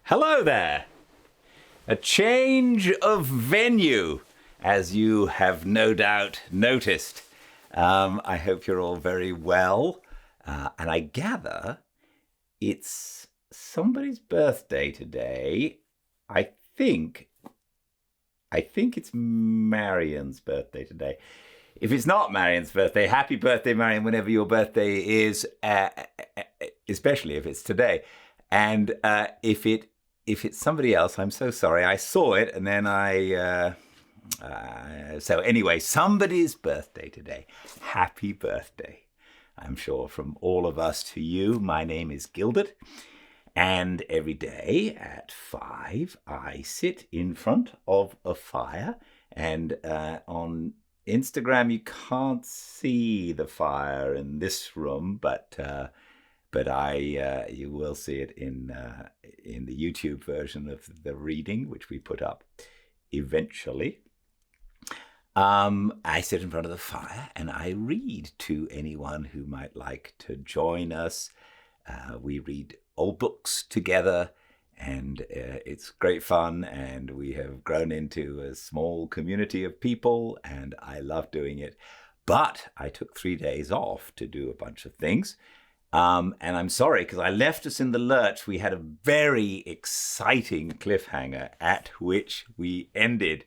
Hello there. A change of venue, as you have no doubt noticed. I hope you're all very well. And I gather it's somebody's birthday today. I think it's Marion's birthday today. If it's not Marion's birthday, happy birthday, Marion, whenever your birthday is, especially if it's today. And if it's somebody else, I'm so sorry. I saw it and then so anyway, somebody's birthday today. Happy birthday. I'm sure from all of us to you. My name is Gildart. And every day at 5, I sit in front of a fire. And on Instagram, you can't see the fire in this room, but you will see it in the YouTube version of the reading, which we put up eventually. I sit in front of the fire and I read to anyone who might like to join us. We read old books together, and it's great fun, and we have grown into a small community of people, and I love doing it. But I took 3 days off to do a bunch of things. And I'm sorry, because I left us in the lurch. We had a very exciting cliffhanger at which we ended.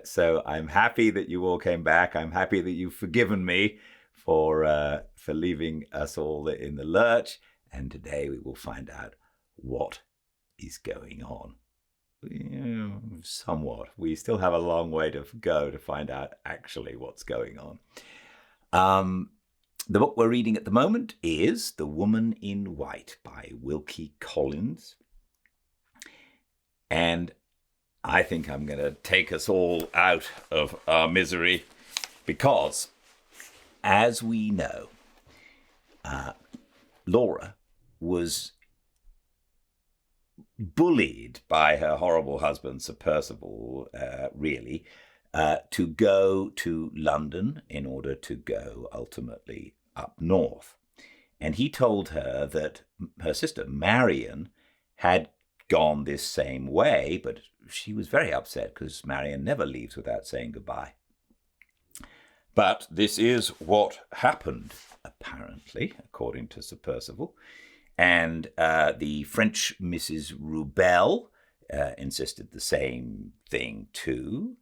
So I'm happy that you all came back. I'm happy that you've forgiven me for leaving us all in the lurch. And today we will find out what is going on. Somewhat. We still have a long way to go to find out actually what's going on. The book we're reading at the moment is The Woman in White by Wilkie Collins. And I think I'm going to take us all out of our misery because, as we know, Laura was bullied by her horrible husband, Sir Percival, to go to London in order to go ultimately up north. And he told her that her sister Marion had gone this same way, but she was very upset because Marion never leaves without saying goodbye. But this is what happened, apparently, according to Sir Percival. And the French Mrs. Rubel insisted the same thing too.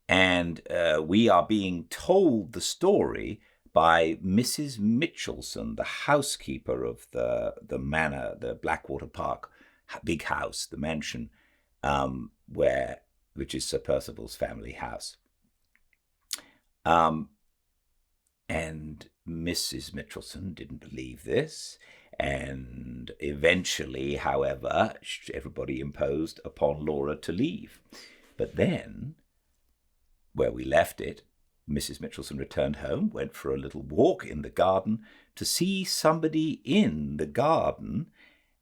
And we are being told the story by Mrs. Mitchelson, the housekeeper of the manor, the Blackwater Park big house, the mansion, which is Sir Percival's family house. And Mrs. Mitchelson didn't believe this. And eventually, however, everybody imposed upon Laura to leave. But then, where we left it, Mrs. Mitchelson returned home, went for a little walk in the garden to see somebody in the garden.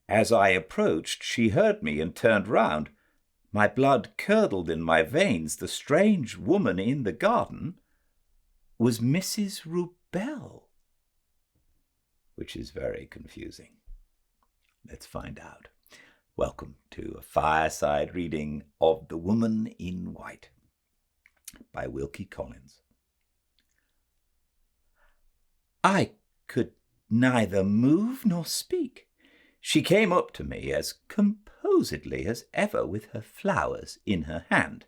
As I approached, she heard me and turned round. My blood curdled in my veins. The strange woman in the garden was Mrs. Rubel, which is very confusing. Let's find out. Welcome to a fireside reading of The Woman in White by Wilkie Collins. I could neither move nor speak. She came up to me as composedly as ever with her flowers in her hand.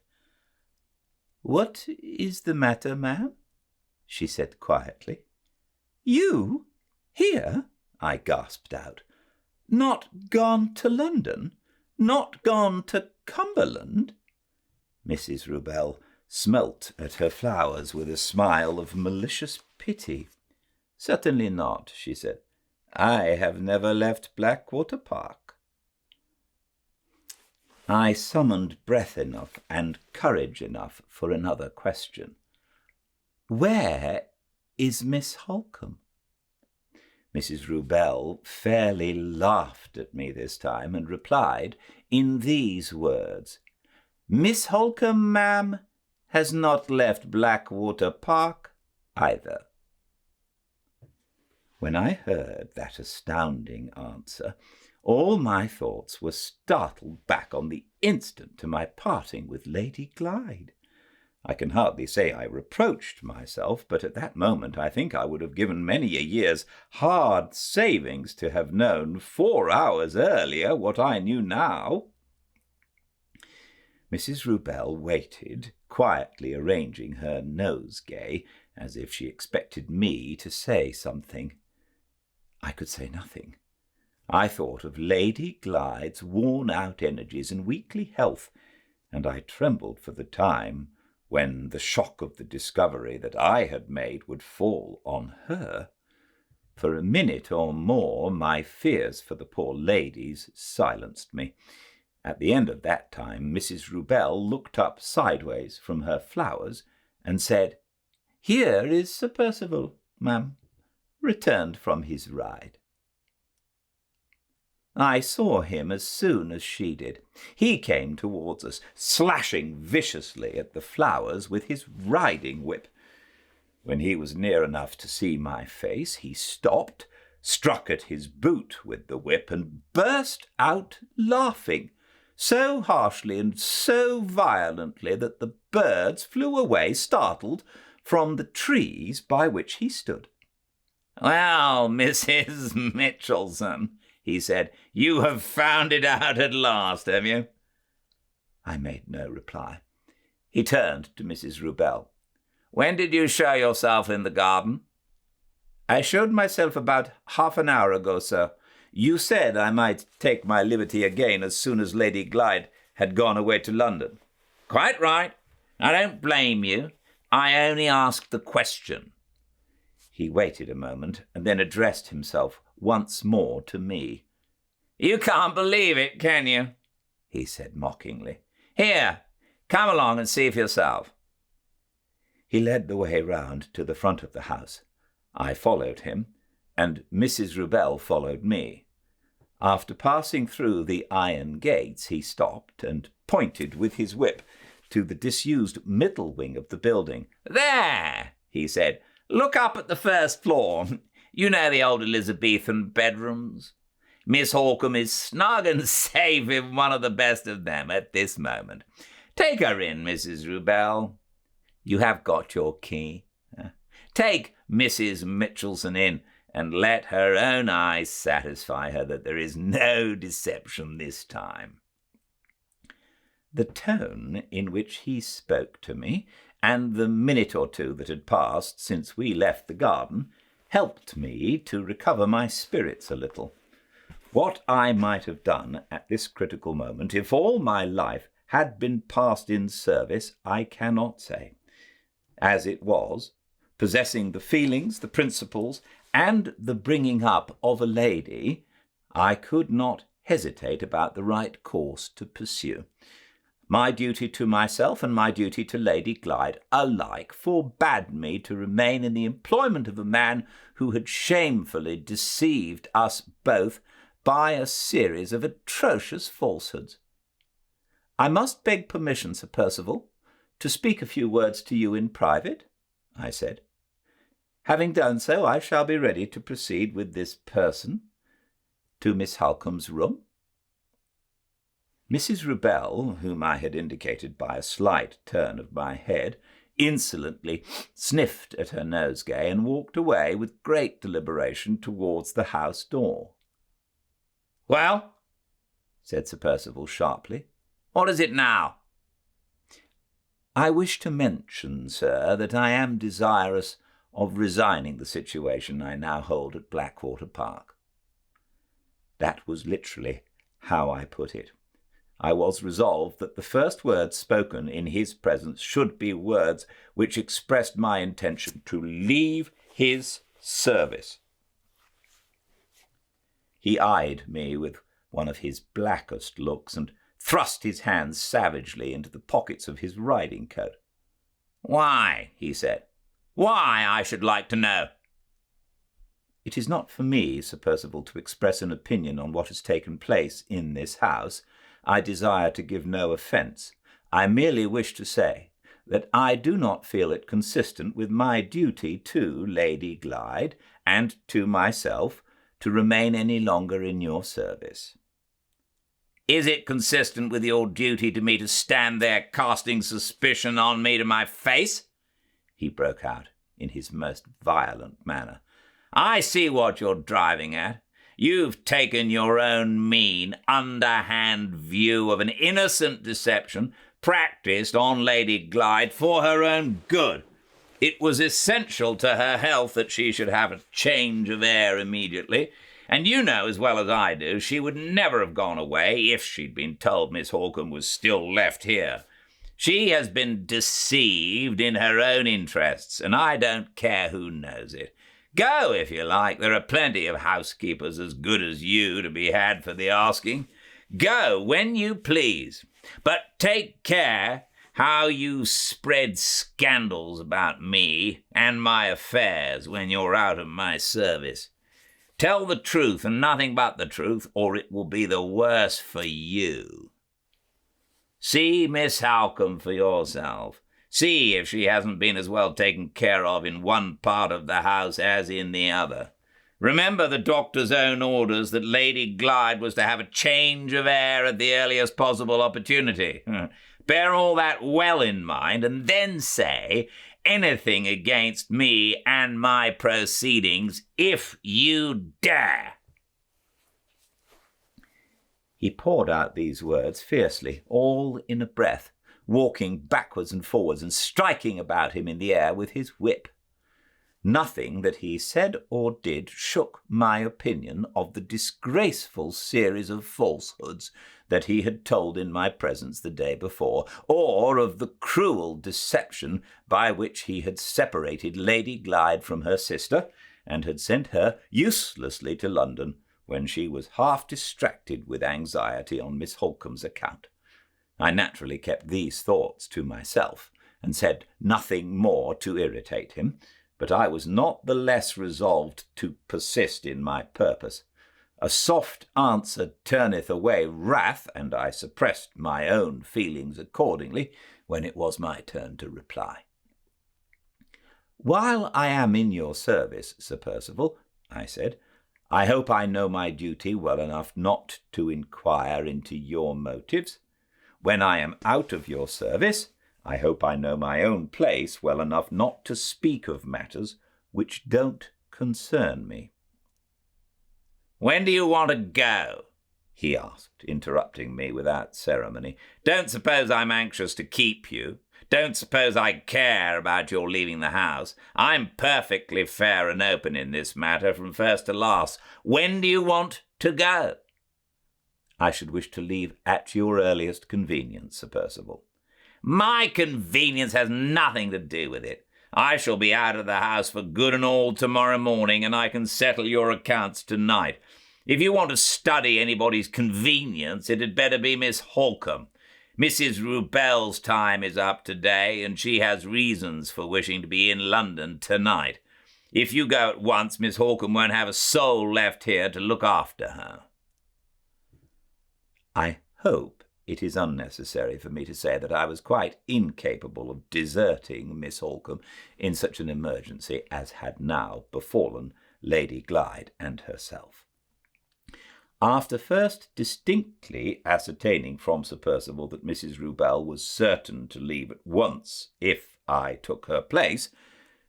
"What is the matter, ma'am?" she said quietly. "You? Here?" I gasped out. "Not gone to London? Not gone to Cumberland?" Mrs. Rubel smelt at her flowers with a smile of malicious pity. "Certainly not," she said. "I have never left Blackwater Park." I summoned breath enough and courage enough for another question. "Where is Miss Holcombe?" Mrs. Rubel fairly laughed at me this time and replied in these words, "Miss Holcombe, ma'am, has not left Blackwater Park either." When I heard that astounding answer, all my thoughts were startled back on the instant to my parting with Lady Glyde. I can hardly say I reproached myself, but at that moment I think I would have given many a year's hard savings to have known 4 hours earlier what I knew now. Mrs. Rubel waited, quietly arranging her nosegay, as if she expected me to say something. I could say nothing. I thought of Lady Glyde's worn-out energies and weakly health, and I trembled for the time when the shock of the discovery that I had made would fall on her. For a minute or more my fears for the poor ladies silenced me. At the end of that time Mrs. Rubel looked up sideways from her flowers and said, "Here is Sir Percival, ma'am, returned from his ride." I saw him as soon as she did. He came towards us, slashing viciously at the flowers with his riding whip. When he was near enough to see my face, he stopped, struck at his boot with the whip, and burst out laughing, so harshly and so violently that the birds flew away, startled, from the trees by which he stood. "Well, Mrs. Mitchelson," he said, "you have found it out at last, have you?" I made no reply. He turned to Mrs. Rubel. "When did you show yourself in the garden?" "I showed myself about half an hour ago, sir. You said I might take my liberty again as soon as Lady Glyde had gone away to London." "Quite right. I don't blame you. I only asked the question." He waited a moment and then addressed himself once more to me. "You can't believe it, can you?" he said mockingly. "Here, come along and see for yourself." He led the way round to the front of the house. I followed him, and Mrs. Rubel followed me. After passing through the iron gates, he stopped and pointed with his whip to the disused middle wing of the building. "There," he said, "look up at the first floor. You know the old Elizabethan bedrooms. Miss Hawcombe is snug and safe in one of the best of them at this moment. Take her in, Mrs. Rubel. You have got your key. Take Mrs. Mitchelson in, and let her own eyes satisfy her that there is no deception this time." The tone in which he spoke to me, and the minute or two that had passed since we left the garden, helped me to recover my spirits a little. What I might have done at this critical moment, if all my life had been passed in service, I cannot say. As it was, possessing the feelings, the principles, and the bringing up of a lady, I could not hesitate about the right course to pursue. My duty to myself and my duty to Lady Glyde alike forbade me to remain in the employment of a man who had shamefully deceived us both by a series of atrocious falsehoods. "I must beg permission, Sir Percival, to speak a few words to you in private," I said. "Having done so, I shall be ready to proceed with this person to Miss Halcombe's room." Mrs. Rubel, whom I had indicated by a slight turn of my head, insolently sniffed at her nosegay and walked away with great deliberation towards the house door. "Well," said Sir Percival sharply, "what is it now?" "I wish to mention, sir, that I am desirous of resigning the situation I now hold at Blackwater Park." That was literally how I put it. I was resolved that the first words spoken in his presence should be words which expressed my intention to leave his service. He eyed me with one of his blackest looks and thrust his hands savagely into the pockets of his riding coat. "Why?" he said. "Why, I should like to know." "It is not for me, Sir Percival, to express an opinion on what has taken place in this house. I desire to give no offence. I merely wish to say that I do not feel it consistent with my duty to Lady Glyde and to myself to remain any longer in your service. Is it consistent with your duty to me to stand there casting suspicion on me to my face?" he broke out in his most violent manner. "I see what you're driving at. You've taken your own mean, underhand view of an innocent deception practiced on Lady Glyde for her own good. It was essential to her health that she should have a change of air immediately, and you know as well as I do she would never have gone away if she'd been told Miss Holcomb was still left here. She has been deceived in her own interests, and I don't care who knows it. Go, if you like. There are plenty of housekeepers as good as you to be had for the asking. Go when you please, but take care how you spread scandals about me and my affairs when you're out of my service. Tell the truth and nothing but the truth, or it will be the worse for you. See Miss Holcomb for yourself. See if she hasn't been as well taken care of in one part of the house as in the other. Remember the doctor's own orders that Lady Glyde was to have a change of air at the earliest possible opportunity. Bear all that well in mind, and then say anything against me and my proceedings if you dare." He poured out these words fiercely, all in a breath, walking backwards and forwards and striking about him in the air with his whip. Nothing that he said or did shook my opinion of the disgraceful series of falsehoods that he had told in my presence the day before, or of the cruel deception by which he had separated Lady Glyde from her sister, and had sent her uselessly to London when she was half distracted with anxiety on Miss Holcomb's account. I naturally kept these thoughts to myself, and said nothing more to irritate him, but I was not the less resolved to persist in my purpose. A soft answer turneth away wrath, and I suppressed my own feelings accordingly when it was my turn to reply. "While I am in your service, Sir Percival," I said, "I hope I know my duty well enough not to inquire into your motives. When I am out of your service, I hope I know my own place well enough not to speak of matters which don't concern me." "When do you want to go?" he asked, interrupting me without ceremony. "Don't suppose I'm anxious to keep you. Don't suppose I care about your leaving the house. I'm perfectly fair and open in this matter from first to last. When do you want to go?" "I should wish to leave at your earliest convenience, Sir Percival." "My convenience has nothing to do with it. I shall be out of the house for good and all tomorrow morning, and I can settle your accounts tonight. If you want to study anybody's convenience, it had better be Miss Holcomb. Mrs. Rubell's time is up today, and she has reasons for wishing to be in London tonight. If you go at once, Miss Holcomb won't have a soul left here to look after her." I hope it is unnecessary for me to say that I was quite incapable of deserting Miss Holcomb in such an emergency as had now befallen Lady Glyde and herself. After first distinctly ascertaining from Sir Percival that Mrs. Rubell was certain to leave at once if I took her place,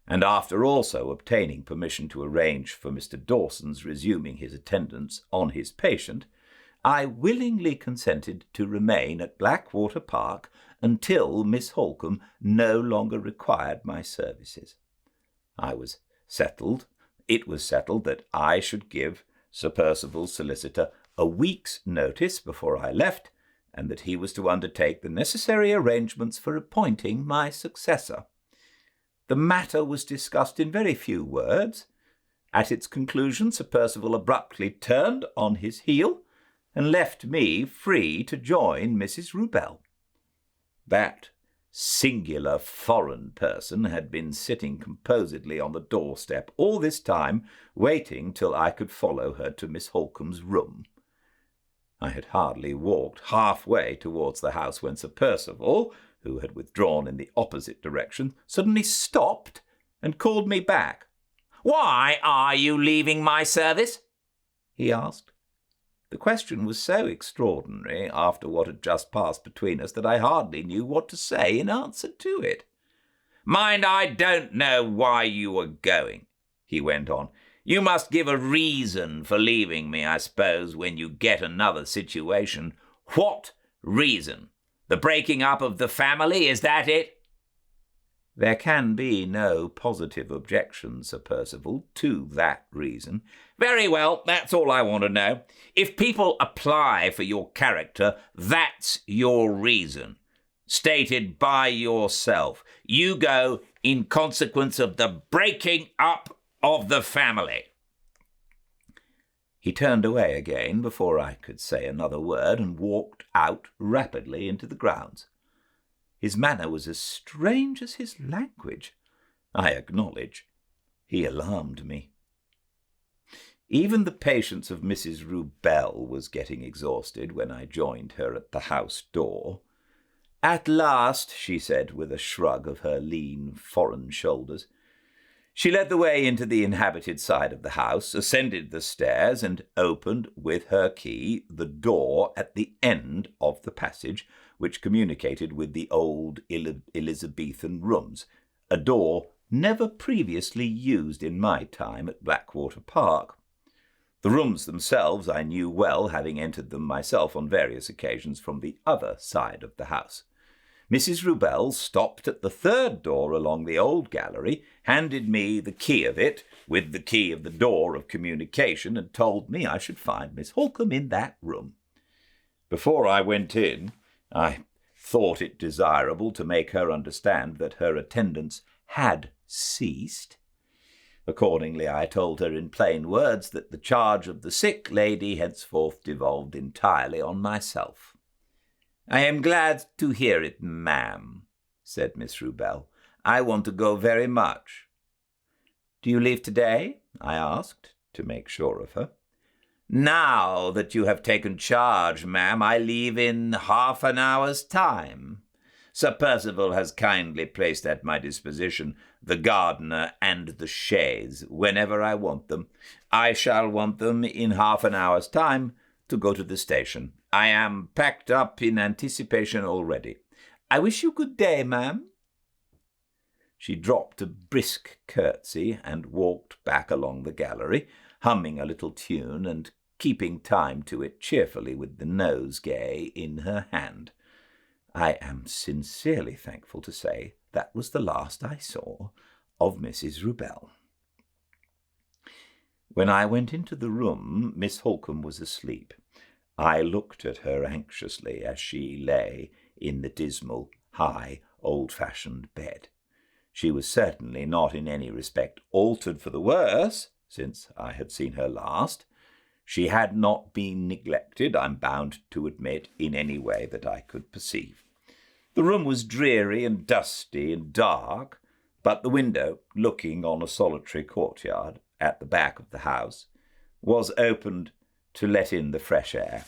and after also obtaining permission to arrange for Mr. Dawson's resuming his attendance on his patient, I willingly consented to remain at Blackwater Park until Miss Holcomb no longer required my services. It was settled that I should give Sir Percival's solicitor a week's notice before I left, and that he was to undertake the necessary arrangements for appointing my successor. The matter was discussed in very few words. At its conclusion, Sir Percival abruptly turned on his heel and left me free to join Mrs. Rubell. That singular foreign person had been sitting composedly on the doorstep all this time, waiting till I could follow her to Miss Holcomb's room. I had hardly walked half-way towards the house when Sir Percival, who had withdrawn in the opposite direction, suddenly stopped and called me back. "Why are you leaving my service?" he asked. The question was so extraordinary after what had just passed between us that I hardly knew what to say in answer to it. "Mind, I don't know why you are going," he went on. "You must give a reason for leaving me, I suppose, when you get another situation. What reason? The breaking up of the family, is that it?" "There can be no positive objection, Sir Percival, to that reason." "Very well, that's all I want to know. If people apply for your character, that's your reason, stated by yourself. You go in consequence of the breaking up of the family." He turned away again before I could say another word and walked out rapidly into the grounds. His manner was as strange as his language. I acknowledge he alarmed me. Even the patience of Mrs. Rubel was getting exhausted when I joined her at the house door. "At last," she said, with a shrug of her lean, foreign shoulders. She led the way into the inhabited side of the house, ascended the stairs, and opened, with her key, the door at the end of the passage, which communicated with the old Elizabethan rooms, a door never previously used in my time at Blackwater Park. The rooms themselves I knew well, having entered them myself on various occasions from the other side of the house. Mrs. Rubel stopped at the third door along the old gallery, handed me the key of it, with the key of the door of communication, and told me I should find Miss Holcombe in that room. Before I went in, I thought it desirable to make her understand that her attendance had ceased. Accordingly, I told her in plain words that the charge of the sick lady henceforth devolved entirely on myself. "I am glad to hear it, ma'am," said Miss Rubel. "I want to go very much." "Do you leave today?" I asked, to make sure of her. "Now that you have taken charge, ma'am, I leave in half an hour's time. Sir Percival has kindly placed at my disposition the gardener and the chaise whenever I want them. I shall want them in half an hour's time to go to the station. I am packed up in anticipation already. I wish you good day, ma'am." She dropped a brisk curtsy and walked back along the gallery, humming a little tune and keeping time to it cheerfully with the nosegay in her hand. I am sincerely thankful to say that was the last I saw of Mrs. Rubel. When I went into the room, Miss Holcombe was asleep. I looked at her anxiously as she lay in the dismal, high, old-fashioned bed. She was certainly not in any respect altered for the worse since I had seen her last. She had not been neglected, I'm bound to admit, in any way that I could perceive. The room was dreary and dusty and dark, but the window, looking on a solitary courtyard at the back of the house, was opened to let in the fresh air,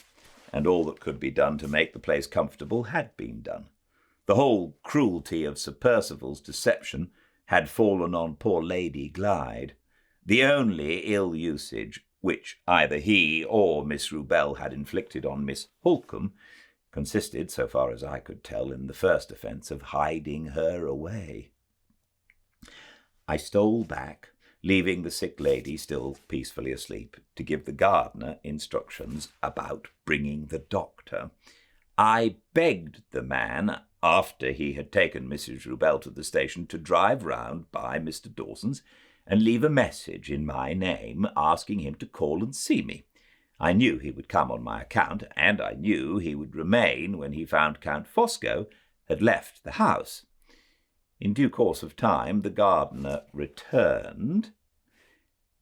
and all that could be done to make the place comfortable had been done. The whole cruelty of Sir Percival's deception had fallen on poor Lady Glyde. The only ill usage which either he or Miss Rubel had inflicted on Miss Holcombe consisted, so far as I could tell, in the first offence of hiding her away. I stole back, leaving the sick lady still peacefully asleep, to give the gardener instructions about bringing the doctor. I begged the man, after he had taken Mrs. Rubel to the station, to drive round by Mr. Dawson's and leave a message in my name, asking him to call and see me. I knew he would come on my account, and I knew he would remain when he found Count Fosco had left the house. In due course of time the gardener returned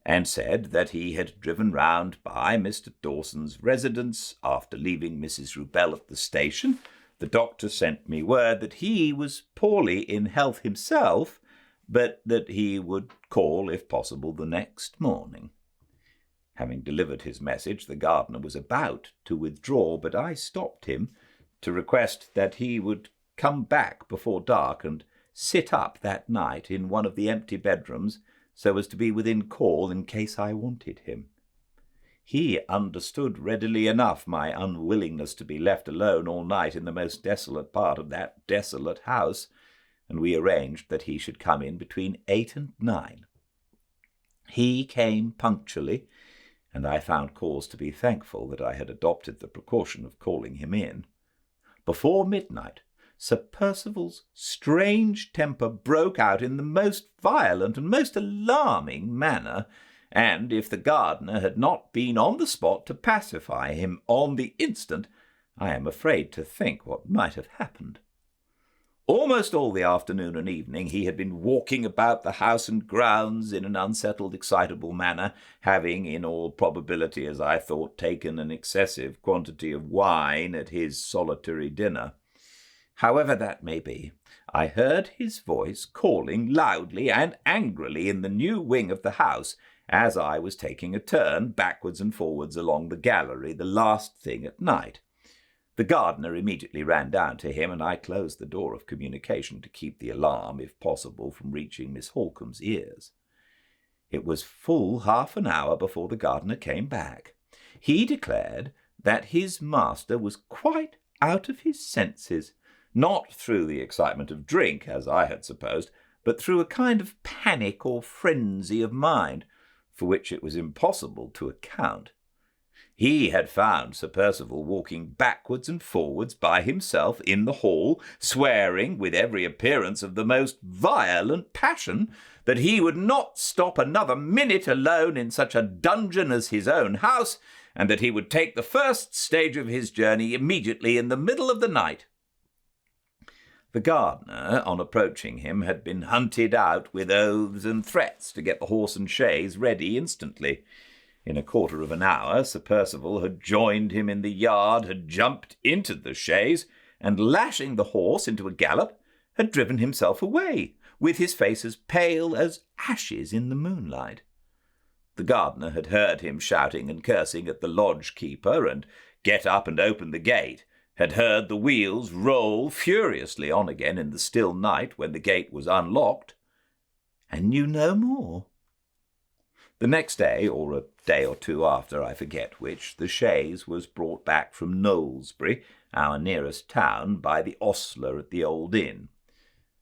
and said that he had driven round by Mr. Dawson's residence after leaving Mrs. Rubel at the station. The doctor sent me word that he was poorly in health himself, but that he would call, if possible, the next morning. Having delivered his message, the gardener was about to withdraw, but I stopped him to request that he would come back before dark and sit up that night in one of the empty bedrooms, so as to be within call in case I wanted him. He understood readily enough my unwillingness to be left alone all night in the most desolate part of that desolate house, and we arranged that he should come in between 8 and 9. He came punctually, and I found cause to be thankful that I had adopted the precaution of calling him in. Before midnight, Sir Percival's strange temper broke out in the most violent and most alarming manner, and if the gardener had not been on the spot to pacify him on the instant, I am afraid to think what might have happened. Almost all the afternoon and evening he had been walking about the house and grounds in an unsettled, excitable manner, having, in all probability, as I thought, taken an excessive quantity of wine at his solitary dinner. However that may be, I heard his voice calling loudly and angrily in the new wing of the house, as I was taking a turn backwards and forwards along the gallery the last thing at night. The gardener immediately ran down to him, and I closed the door of communication to keep the alarm, if possible, from reaching Miss Holcomb's ears. It was full half an hour before the gardener came back. He declared that his master was quite out of his senses, not through the excitement of drink, as I had supposed, but through a kind of panic or frenzy of mind, for which it was impossible to account. He had found Sir Percival walking backwards and forwards by himself in the hall, swearing, with every appearance of the most violent passion, that he would not stop another minute alone in such a dungeon as his own house, and that he would take the first stage of his journey immediately in the middle of the night. The gardener, on approaching him, had been hunted out with oaths and threats to get the horse and chaise ready instantly. In a quarter of an hour, Sir Percival had joined him in the yard, had jumped into the chaise, and lashing the horse into a gallop, had driven himself away, with his face as pale as ashes in the moonlight. The gardener had heard him shouting and cursing at the lodge-keeper, and get up and open the gate, had heard the wheels roll furiously on again in the still night when the gate was unlocked, and knew no more. The next day, or a day or two after, I forget which, the chaise was brought back from Knowlesbury, our nearest town, by the ostler at the old inn.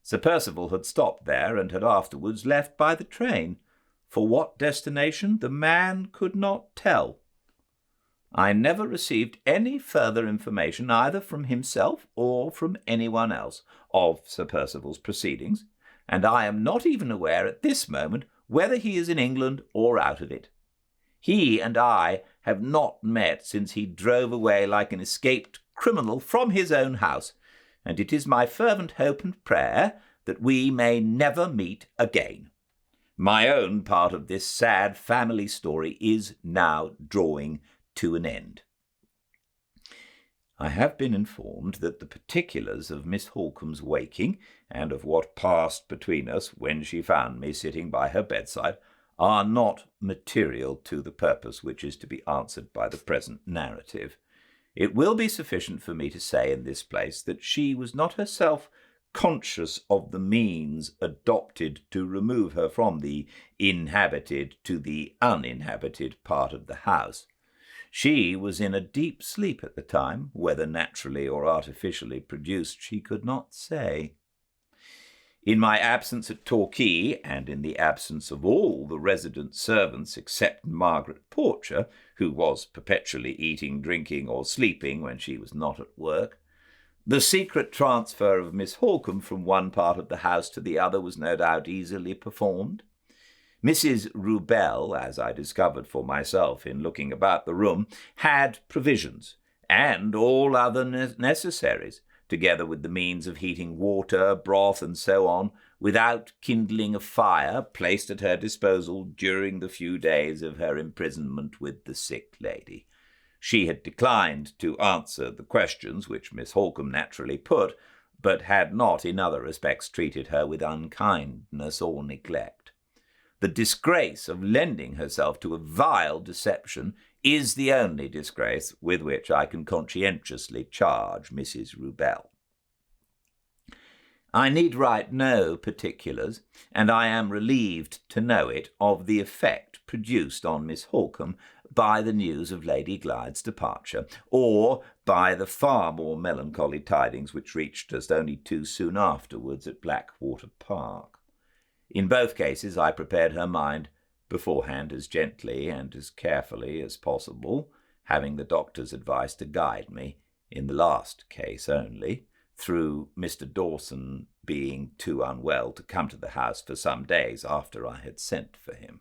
Sir Percival had stopped there, and had afterwards left by the train. For what destination, the man could not tell. I never received any further information, either from himself or from anyone else, of Sir Percival's proceedings, and I am not even aware at this moment whether he is in England or out of it. He and I have not met since he drove away like an escaped criminal from his own house, and it is my fervent hope and prayer that we may never meet again. My own part of this sad family story is now drawing to an end. I have been informed that the particulars of Miss Holcomb's waking, and of what passed between us when she found me sitting by her bedside, are not material to the purpose which is to be answered by the present narrative. It will be sufficient for me to say in this place that she was not herself conscious of the means adopted to remove her from the inhabited to the uninhabited part of the house. She was in a deep sleep at the time, whether naturally or artificially produced she could not say. In my absence at Torquay, and in the absence of all the resident servants except Margaret Porcher, who was perpetually eating, drinking, or sleeping when she was not at work, the secret transfer of Miss Holcomb from one part of the house to the other was no doubt easily performed. Mrs. Rubel, as I discovered for myself in looking about the room, had provisions, and all other necessaries, together with the means of heating water, broth, and so on, without kindling a fire, placed at her disposal during the few days of her imprisonment with the sick lady. She had declined to answer the questions which Miss Holcomb naturally put, but had not in other respects treated her with unkindness or neglect. The disgrace of lending herself to a vile deception is the only disgrace with which I can conscientiously charge Mrs. Rubel. I need write no particulars, and I am relieved to know it, of the effect produced on Miss Holcombe by the news of Lady Glyde's departure, or by the far more melancholy tidings which reached us only too soon afterwards at Blackwater Park. In both cases I prepared her mind beforehand as gently and as carefully as possible, having the doctor's advice to guide me, in the last case only, through Mr. Dawson being too unwell to come to the house for some days after I had sent for him.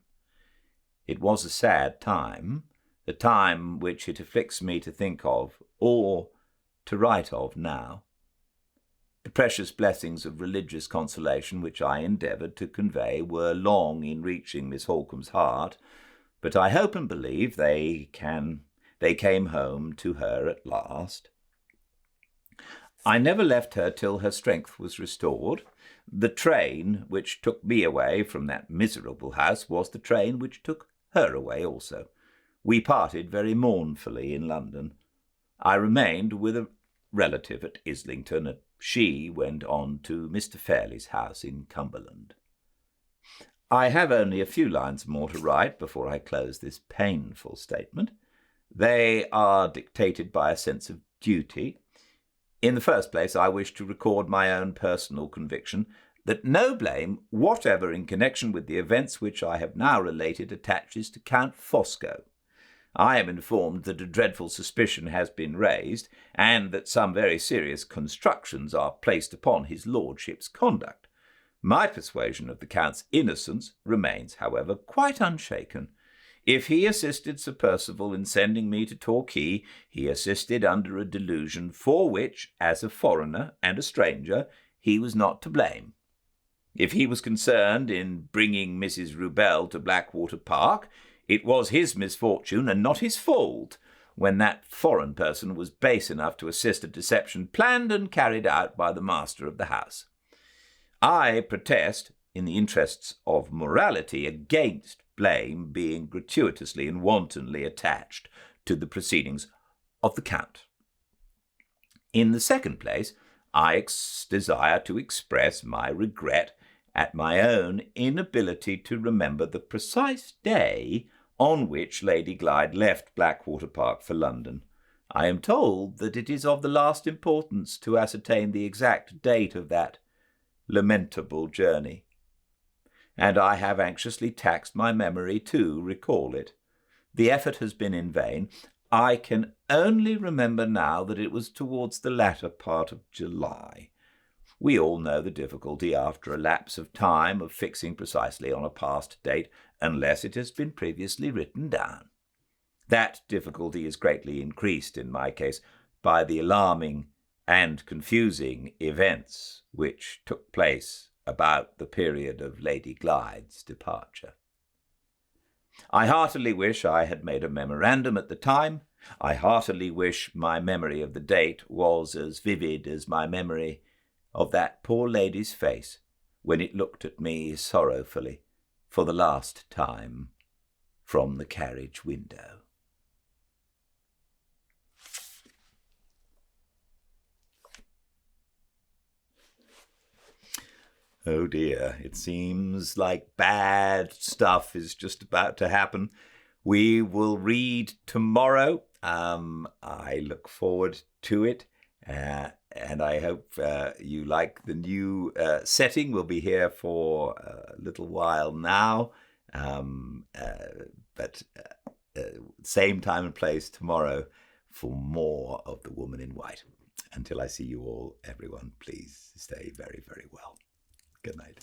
It was a sad time, a time which it afflicts me to think of, or to write of now. The precious blessings of religious consolation which I endeavoured to convey were long in reaching Miss Holcombe's heart, but I hope and believe they came home to her at last. I never left her till her strength was restored. The train which took me away from that miserable house was the train which took her away also. We parted very mournfully in London. I remained with a relative at Islington, and she went on to Mr. Fairley's house in Cumberland. I have only a few lines more to write before I close this painful statement. They are dictated by a sense of duty. In the first place, I wish to record my own personal conviction that no blame whatever in connection with the events which I have now related attaches to Count Fosco. I am informed that a dreadful suspicion has been raised, and that some very serious constructions are placed upon his lordship's conduct. My persuasion of the Count's innocence remains, however, quite unshaken. If he assisted Sir Percival in sending me to Torquay, he assisted under a delusion for which, as a foreigner and a stranger, he was not to blame. If he was concerned in bringing Mrs. Rubel to Blackwater Park, it was his misfortune and not his fault when that foreign person was base enough to assist a deception planned and carried out by the master of the house. I protest, in the interests of morality, against blame being gratuitously and wantonly attached to the proceedings of the Count. In the second place, I desire to express my regret at my own inability to remember the precise day on which Lady Glyde left Blackwater Park for London. I am told that it is of the last importance to ascertain the exact date of that lamentable journey, and I have anxiously taxed my memory to recall it. The effort has been in vain. I can only remember now that it was towards the latter part of July. We all know the difficulty, after a lapse of time, of fixing precisely on a past date, unless it has been previously written down. That difficulty is greatly increased in my case by the alarming and confusing events which took place about the period of Lady Glyde's departure. I heartily wish I had made a memorandum at the time. I heartily wish my memory of the date was as vivid as my memory of that poor lady's face when it looked at me sorrowfully for the last time from the carriage window. Oh dear, it seems like bad stuff is just about to happen. We will read tomorrow. I look forward to it, and I hope you like the new setting. We'll be here for a little while now, but same time and place tomorrow for more of The Woman in White. Until I see you all, everyone, please stay very, very well. Good night.